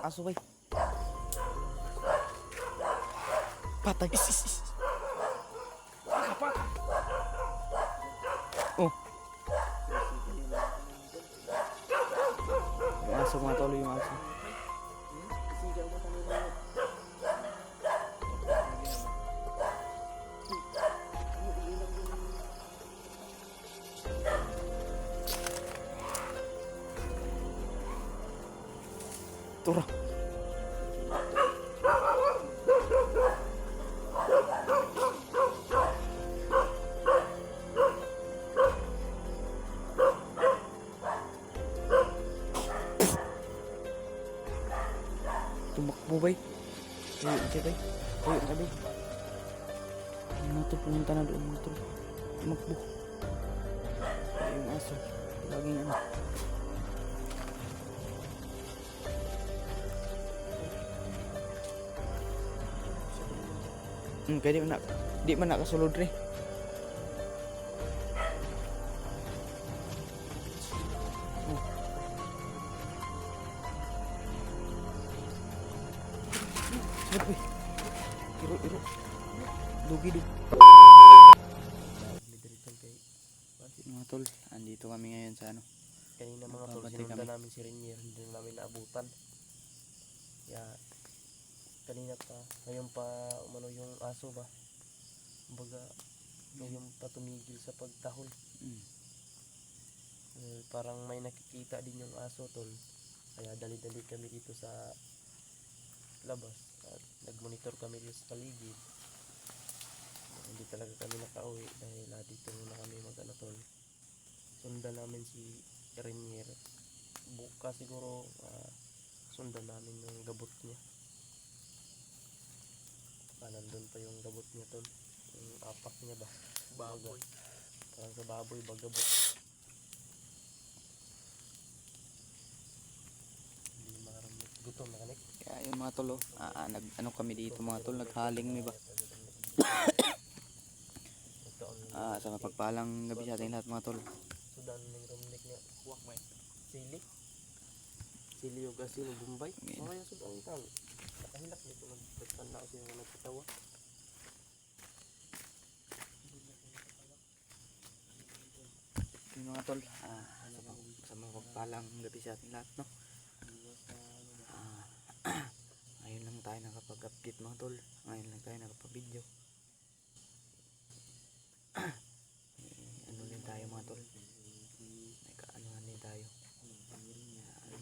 Aso bay. Patay. Oh. Yung aso mga tolo, yung aso. Tura. Tumakbo bay. Tuyo siya bay. Tuyo ka bay. Mga tol, pumunta na doon mga tol. Tumakbo. Ay, yung aso. Laging ano. Kaya di man nakasulod re. Oh. Sige bay. Iro. Dugi. Mga tol, andito kami ngayon sa ano. Kanina mga tol, sinundan namin si Renier, hindi na namin naabutan. Kaya kanina pa, ngayon pa umano yung aso ba? Kumbaga, ngayon pa tumigil sa pagtahol. Parang may nakikita din yung aso tol. Kaya dali-dali kami dito sa labas at nagmonitor kami dito sa paligid. Hindi talaga kami nakauwi dahil dito muna kami mag-ano tol. Sundan namin si Renier. Bukas siguro sundan namin yung gabot niya. Nandun pa yung gabot niya tol. Yung apak niya ba? Baboy. Parang sa baboy ba gabot. Hindi makaramit. Gutom na kanik. Kaya yung mga tol, ano kami dito mga tol, naghaling mi ba? Sa mapagpalang gabi sa ating lahat mga tol. Sudan ng rumnik niya. Kuwak may. Sili yung gasin ng Bombay. Yung sudan yung tao. Nakahilak nito. Nagtanda ko siya nagkatawa. Yung mga tol, sa mapagpalang gabi sa ating lahat, no? Ngayon lang tayo nakapag-update mga tol. Ngayon lang tayo nakapag-video. Ano din tayo mga tol. Nagkaanuhan din tayo.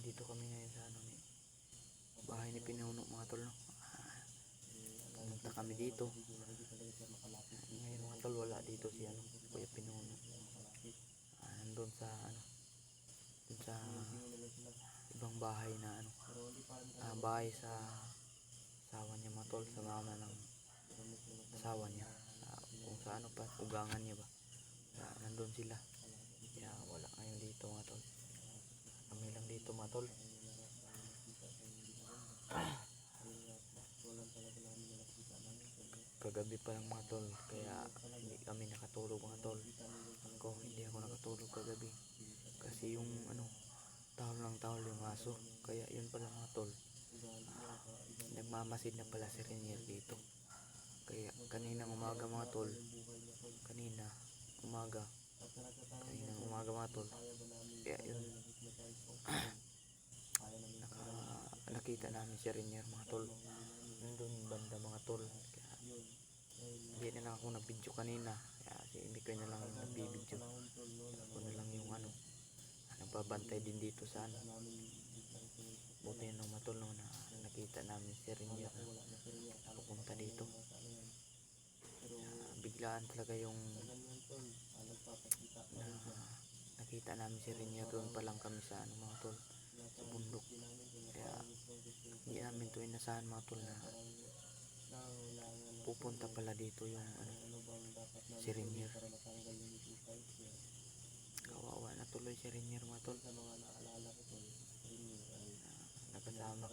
Dito kami ngayon sa ano ni bahay ni Pinuno mga tol, no? Pumunta kami dito. Ngayon mga tol, wala dito si ano, Kuya Pinuno. Nandun sa ano, dun sa ibang bahay na ano, bahay sa asawa niya mga tol, sa mama ng asawa niya, kung sa ano pa, ugangan niya ba. Nandun sila. Kaya wala ngayon dito mga tol. Kami lang dito mga tol. Kagabi pa lang mga tol, kaya hindi kami nakatulog mga tol. Hindi ako nakatulog kagabi kasi yung ano, tahol yung aso. Kaya yun pala mga tol, nagmamasid na pala si Renier dito. Kaya kaninang umaga mga tol, kaninang umaga mga tol, kaya yun nakita namin si Renier mga tol nandun banda mga tol. Kaya hindi na lang ako nag-video kanina, kaya si Mikoy na lang yung nag-video. Ako na lang yung ano, nagbabantay din dito sa ano. Buti na mga tol, no, na nakita namin si Renier na pupunta dito. Biglaan talaga yung nakita namin si Renier. Doon pa lang kami sa ano mga tol, sa bundok. Kaya hindi namin ito inasahan mga tol na pupunta pala dito yung ano, si Renier. Kawawa na tuloy si Renier mga tol. Nagsama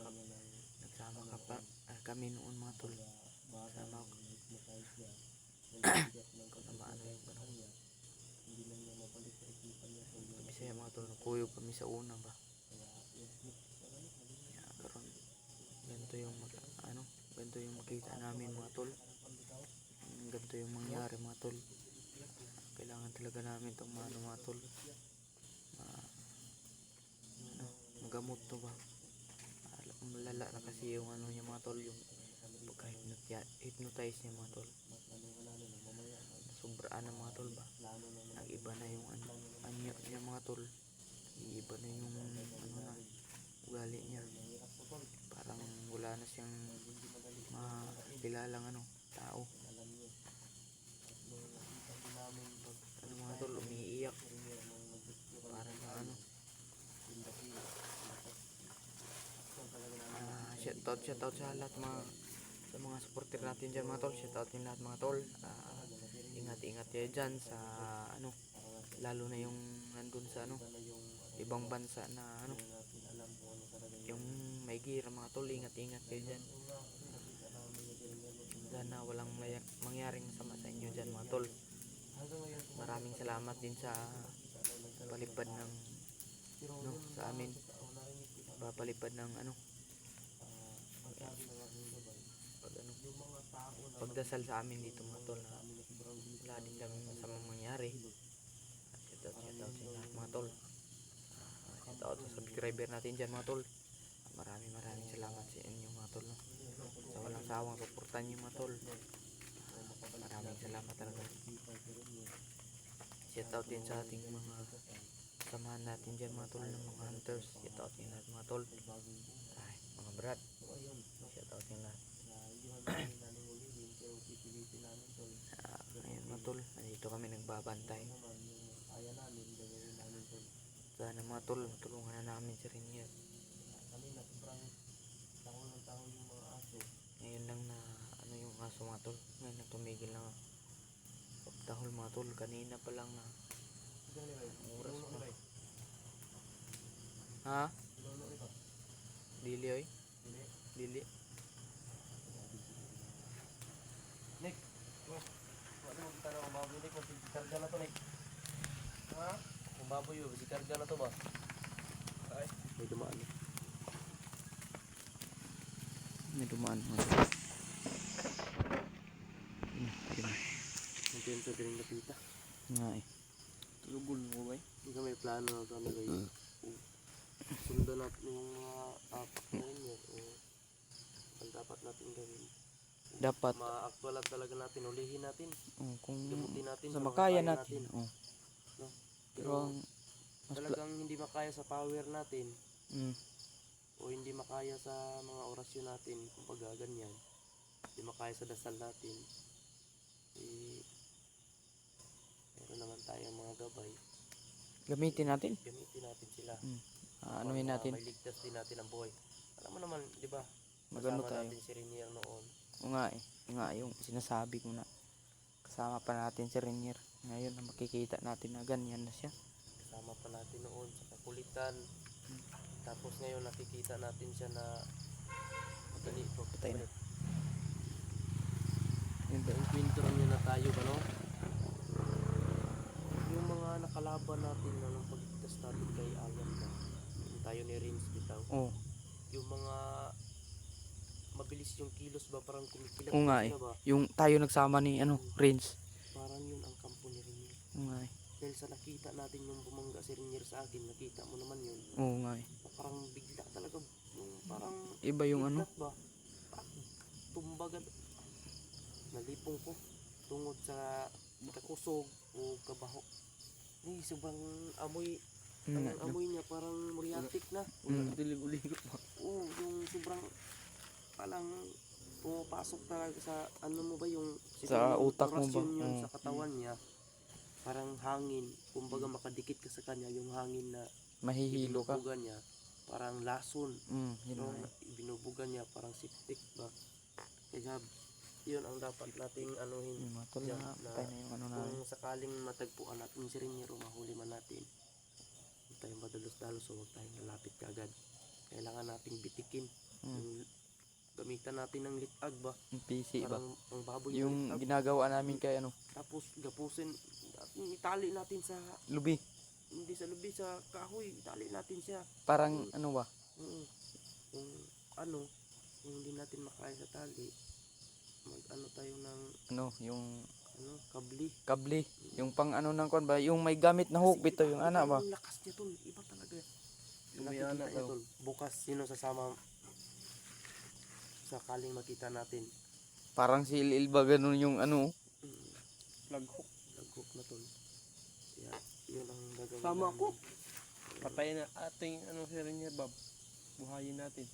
ka pa kami noon mga tol. Sama ko. Ano yung ganun. Bisaya mga tol, nagkuyog kami sa una ba. Kaya karon ganito yung ganito yung makita namin mga tol. Ganito yung mangyari mga tol. Kailangan talaga namin itong mga tol. Magamot to ba? Malala na kasi yung niya mga tol, yung pagka-hypnotize niya mga tol. Sobraan na mga tol ba? Nag-iba na yung anyo niya mga tol. Iba na yung na ugali niya. Parang wala na siyang makilalang tao. Mga tol, umiiyak. Parang shoutout sa lahat sa mga supporter natin dyan mga tol. Shoutout din lahat mga tol. Ingat kayo dyan sa lalo na yung nandun sa ibang bansa na yung may gira mga tol. Ingat kayo dyan. Sana walang mangyaring masama sa inyo dyan mga tol. Maraming salamat din sa palipad ng sa amin. Papalipad ng pagdasal sa amin dito mga tol, na wala din kami masamang mangyari. Shoutout sa lahat mga tol. Shoutout sa subscriber natin dyan mga tol. Maraming salamat sa inyo mga tol, sa walang sawang suportan nyo mga tol. Maraming salamat talaga. Shoutout din sa ating mga samahan natin dyan mga tol, ng mga hunters. Shoutout din lahat mga tol. Mga brad, shoutout din lahat. Ngayon mga tol, nandito kami nagbabantay. Sana mga tol, matulungan na namin si Renier. Ngayon lang na yung aso mga tol, ngayon na tumigil na pagtahol mga tol. Kanina pa lang na oras pa. Ha? Dili oy? Dili. Nick, wala mo kita na umaboy Nick, magsikarga na to Nick. Ha? Umaboy yun, magsikarga na to ba? Ay, may dumaan. May dumaan mo. Hindi yun sa galing napita. Nga eh. Tulugol mo ba eh? Hindi ka may plano na kami kayo. Sundan natin yung mga apak na rin yun. Ang dapat natin gawin. Dapat. Ma-actualan talaga natin, ulihin natin. Kung gamutin natin sa makaya natin. No? Pero talagang hindi makaya sa power natin. Mm. O hindi makaya sa mga orasyon natin, kumbaga ganyan. Hindi makaya sa dasal natin. Meron naman tayong mga gabay. Gamitin natin. Gamitin natin sila. Anuhin natin. May ligtas din natin ang buhay. Alam mo naman, di ba? Magano Kasama tayo. natin si Renier noon. O nga eh. Yung sinasabi ko na. Kasama pa natin si Renier. Ngayon na makikita natin na ganyan na siya. Kasama pa natin noon sa kakulitan. Tapos ngayon nakikita natin siya na madali po. Patay na. Encuentro niya na tayo ba no? Yung mga nakalaban natin na nung pagligtas natin kay Ayan na. Yung tayo ni Rins bitaw. Oo. Yung mga mabilis yung kilos ba, parang kumikilat Oo nga eh. ba? Yung tayo nagsama ni Rins. Parang yun ang kampo ni Renier. Oo nga eh. Dahil sa nakita natin yung bumangga si Renier sa akin, nakita mo naman yun. Oo nga eh. Parang bigla talaga, yung parang Iba yung biglat ba? Parang tumbagan. Nalipong ko tungod sa kakusog o kabaho. Sobrang amoy. Ang amoy niya parang muriatic na. Dilig-uligot pa. Oo, yung sobrang palang pumapasok talaga sa ano mo ba yung Sa utak mo ba? yun, sa katawan niya. Parang hangin. Kumbaga makadikit ka sa kanya, yung hangin na Mahihilo ka. binubugan niya. Parang lason. Yun No, nga. binubugan niya parang siptik ba. Kaya yun ang dapat nating anuhin. Mga tol Diyan, na patay na yung namin. kung sakaling matagpuan natin si Renier o mahuli man natin, huwag tayong madalos-dalos o huwag tayong lalapit kaagad. Kailangan nating bitikin. Yung gamitan natin ng litag ba? Yung PC ba? Parang ang baboy na Yung litag. ginagawa namin kay Tapos gapusin, itali natin sa, lubi. hindi sa lubi, sa kahoy, itali natin siya. Parang ano ba? Yung ano, kung hindi natin makaya sa tali, mag-ano tayo ng Ano, yung kabli. kabli. Yung pang ano ng kwan ba? Yung may gamit na hook ito, yung ana ba? Ang lakas niya tol, iba talaga. Yung may Nakikita anak niya daw. tol, bukas sino sasama sakaling makita natin. Parang si Ilil ba ganun yung ano? Mm, Plug hook. Nag-hook na tol. Kaya yun ang gagawin Sama namin. ko. Patayin na ating si Rainier Bob. Buhayin natin.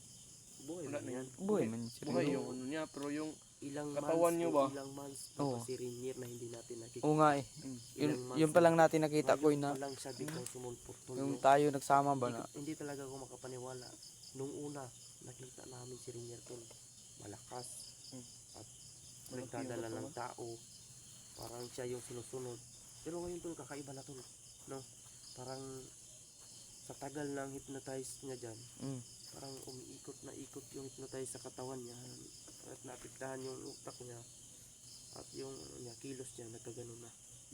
Buhay Wala man na yan. Buhay man si Buhay Ilil. yung ano niya, pero yung Ilang Katawan months niyo o ba? ilang months Oo. pa si Rainier na hindi natin nakikita. Oo nga eh. Yun, yun pa lang natin nakita ko na Walang siya biglang sumulpot tol. yung no? tayo nagsama ba na. Hindi talaga ako makapaniwala. Nung una, nakita namin si Rainier tol. Malakas. At Malaki nagdadala yung ng tao. Parang siya yung sinusunod. Pero ngayon tol, kakaiba na tol. No? Parang sa tagal ng hypnotize niya dyan, Mm. parang umiikot na ikot yung hypnotize sa katawan niya. At naapektahan yung utak niya. At yung kilos niya, nagkaganon na.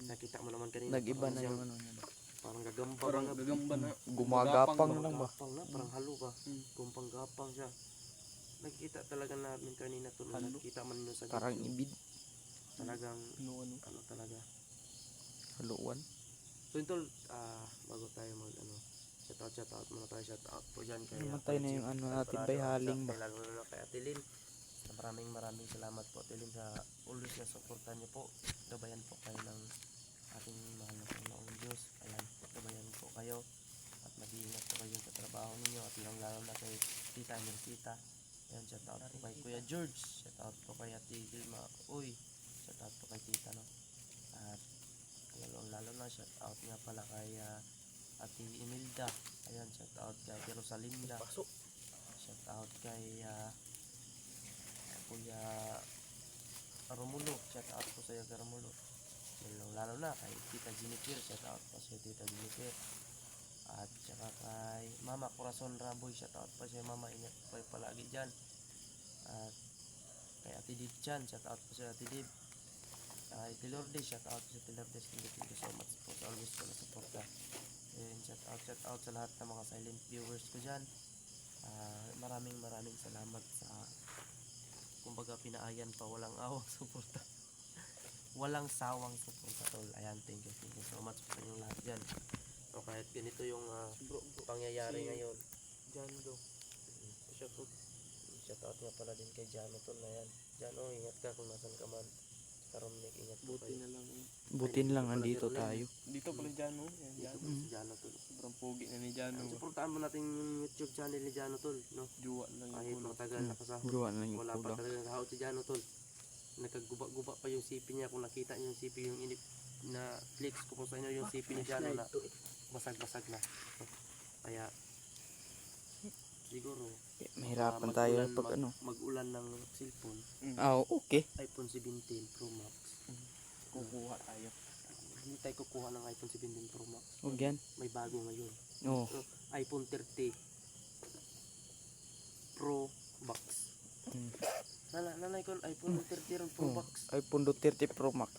Nakita mo naman kanina. Nag-iba parang na siyang- yung ano niya ba? Parang gagamba parang ba na. gagamba na. Gumagapang na lang ba? Gapang na, parang halo ba? Mm. Kung panggapang siya. Nakikita talaga namin kanina to. Halo? Nakikita man nyo sa Parang video. ibid. Talagang Ano. ano talaga. Haluan. So yun tol, bago tayo mag shout out muna tayo, shout out po dyan kay Namatay na yung ano natin bay haling ba? lalo na kay Atilin. Maraming salamat po Atilin sa always na suportan niyo po. Gabayan po kayo ng ating mahal na Panginoong Diyos. Ayan, gabayan po kayo at mag-iingat po kayo sa trabaho ninyo at lalo na kay Tita Mercita. Ayan, shout out po kay Kuya George, shout out po kay Ate Gilma. Uy, shout out po kay Tita no. At lalo na shout out nga pala kay Ate Imelda. Ayan, shout out kay Ate Rosalinda. Shout out kay Kuya Romulo. Shout out po sa iyo Kuya Romulo. Lalo na kay Tita Jennifer. Shout out po sa Tita Jennifer. At saka kay Mama Corazon Ramboy. Shout out po sa Mama. Ingat po kayo palagi dyan. At kay Ate Dib Chan. Shout out po sa Ate Dib. Kay Ate Lourdes. Shout out po sa Ate Lourdes. Thank you so much po sa always ko na suporta. And shout out sa lahat ng mga silent viewers ko dyan. Maraming salamat sa kumbaga pinaayan pa walang awang suporta. Walang sawang suporta tol. Ayan, thank you so much sa inyong lahat dyan. O kahit ganito yung pangyayari ngayon. Jano shout out nga pala din kay Jano tol. Ayan, Jano, ingat ka kung nasan ka man. Karaminig, ingat po Buti kayo. na lang. Butin lang andito tayo. Dito pala Jano. Yan, Dito Jano. po si Jano tol. Sobrang pogi na ni Jano. Supportahan mo natin yung YouTube channel ni Jano tol, no? Juwa lang Kahit yung kulo. matagal nakasahod. Gawa na yung Wala pa kulang. talaga nakahawad si Jano tol. Nagkaguba-guba pa yung sipi niya. Kung nakita niyo yung sipi, yung inip na flex ko po sa inyo yung sipi ni Jano na basag-basag na. Kaya siguro Mahirapan tayo pag ano. mag-ulan ng cellphone, Ah, okay. iPhone 17 Pro Max. Kukuha tayo. Hindi tayo kukuha ng iPhone 17 Pro Max. Huwag yan. May bago ngayon. Oo. iPhone 30 Pro Max. Mm. Nanay ko iPhone 30 ron Pro Oh, Max. iPhone 30 Pro Max.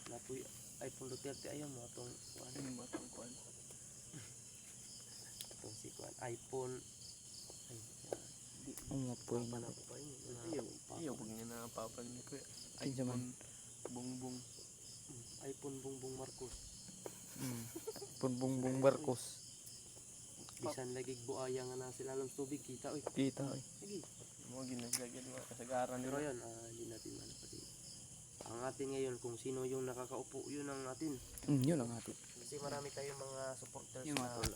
Napoy iPhone 30 ayaw mo atong Ano ba itong kuhan? itong si kuan iPhone ay Umapoy na. na po pa yun. Ayaw pag nga napapan ni Kuya. Ay, jaman. Bongbong. iPhone Bongbong Marcos. iPhone Bongbong Barcos. Bisan lagi buaya nga na sila alam tubig kita oy. Kita eh. Lagi. Mga ginagyan mga kasagaran Pero nila. yan, hindi natin pati. Ang atin ngayon kung sino yung nakakaupo, yun ang atin. Yun ang atin. Kasi marami tayong mga supporters Yung na mga tol.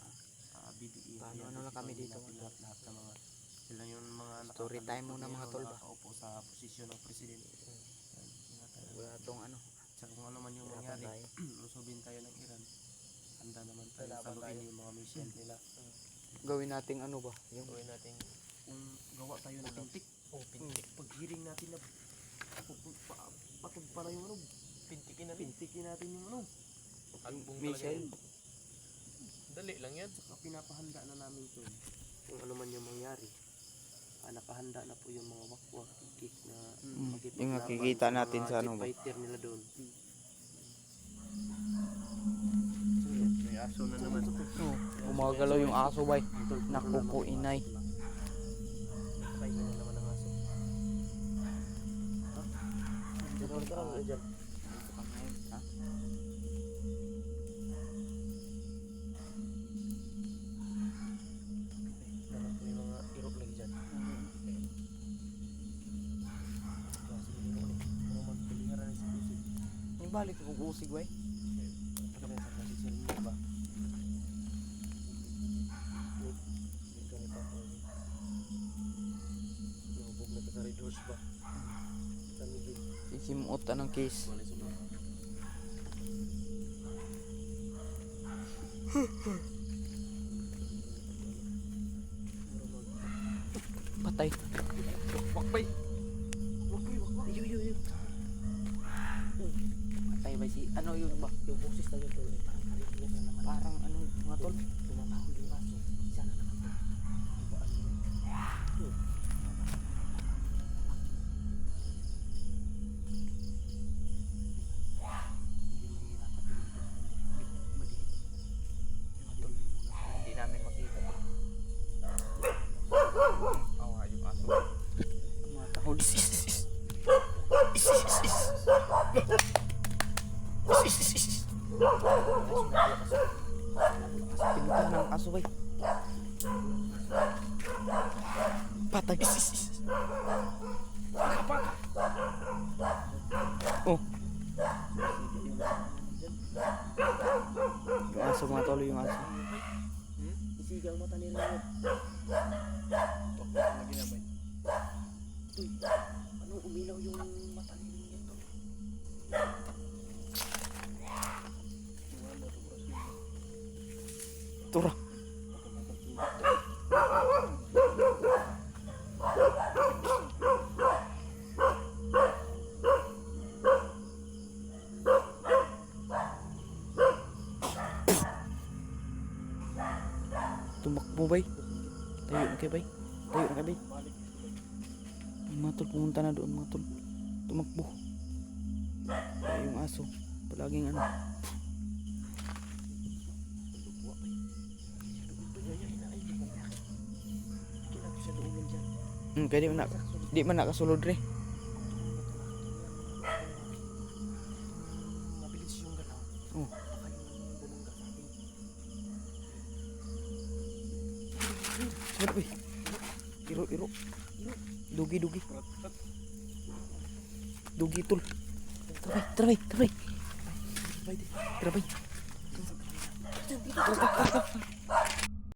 BBE. Paano Ayan, ano lang kami dito, natin mga lahat ng mga sila yung mga Story time muna, mga tol ba? nakaupo sa posisyon ng presidente. Yan, ingatan natin. Wala tong ano. Tsaka kung ano man yung Hirapan mangyari, tayo. lusubin tayo ng Iran. Handa naman tayo Lalaban saluin tayo. yung mga mission nila. Gawin nating ano ba? Yung Gawin natin. Kung gawa tayo ng pintik, pintik. Pag hearing natin na patog pa na yung ano, Pintikin na rin. pintikin natin yung ano. Agbong Michelle. Dali lang yan. Saka pinapahanda na namin to. Kung ano man yung mangyari. Nakahanda na po yung mga wakwak, kikik na makipaglaban yung nakikita sa natin mga sa ano ba? fighter nila doon. May aso na naman. Gumagalaw yung aso bay. Naku po inay. Nakainin na naman ang aso. Tara, dyan. Dito kami ngayon, ha? Dapat may mga irok lagi dyan. Klase ng irok ni. Mga magpiliharan na si Kusig. Yung balik kong usig, way. Pagkakaya sa klase siya rin ba? Hindi ka ni Papa. Nahubog na ka sa Red Horse ba? Tanigin. Sisimuot ng case. Wala sa mga. Patay. Wakbay! Wakbay, wakbay! Yo, yo, yo. Patay ba si, ano yun ba? Yung boses na yun, tol. Parang narinig niya na naman. Parang ano, mga tol. Tumatahol yung aso. Siya na naman, tol. Ibaan mo rin. Hindi namin makita to. Awa yung aso. Mga tahol. Pinunta ng aso bay. Patay. Oh. Yung aso mga tolo, yung aso. Isigang mata nila yun. Lagi na ba? Uy, anong umilaw yung mata nila yun, tol? Tura. Tumakbo bay. Tayo na kay bay. Tayo na kay bay. Ay, mga tol, pumunta na doon mga tol. Tumakbo. Ay, yung aso. Palaging ano. Kaya di man nakasulod re. Mabilis yung galaw. Oh. Baka yung bumangga sa atin. Sabot bay. Iro, iro. Dugi, dugi. Dugi tol. Trabay, trabay, trabay. Trabay. Trabay.